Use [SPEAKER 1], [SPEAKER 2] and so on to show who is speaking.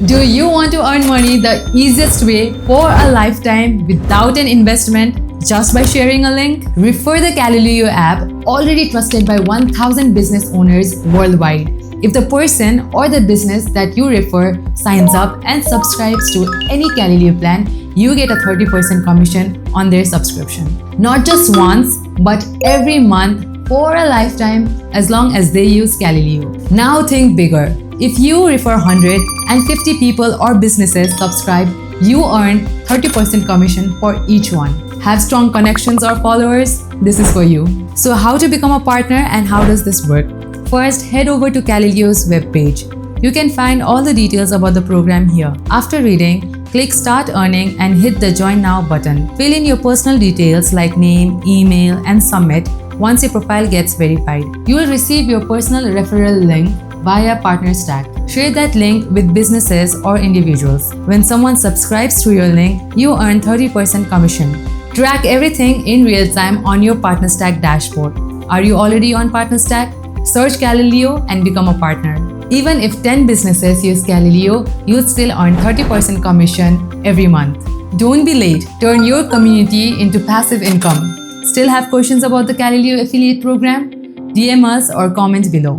[SPEAKER 1] Do you want to earn money the easiest way for a lifetime without an investment? Just by sharing a link? Refer the Calilio app, already trusted by 1,000 business owners worldwide. If the person or the business that you refer signs up and subscribes to any Calilio plan, you get a 30% commission on their subscription. Not just once, but every month for a lifetime as long as they use Calilio. Now think bigger. If you refer 150 people or businesses subscribe, you earn 30% commission for each one. Have strong connections or followers? This is for you. So how to become a partner and how does this work? First, head over to Calilio's webpage. You can find all the details about the program here. After reading, click Start Earning and hit the Join Now button. Fill in your personal details like name, email, and submit once your profile gets verified. You will receive your personal referral link via PartnerStack. Share that link with businesses or individuals. When someone subscribes through your link, you earn 30% commission. Track everything in real time on your PartnerStack dashboard. Are you already on PartnerStack? Search Calilio and become a partner. Even if 10 businesses use Calilio, you'll still earn 30% commission every month. Don't be late. Turn your community into passive income. Still have questions about the Calilio affiliate program? DM us or comment below.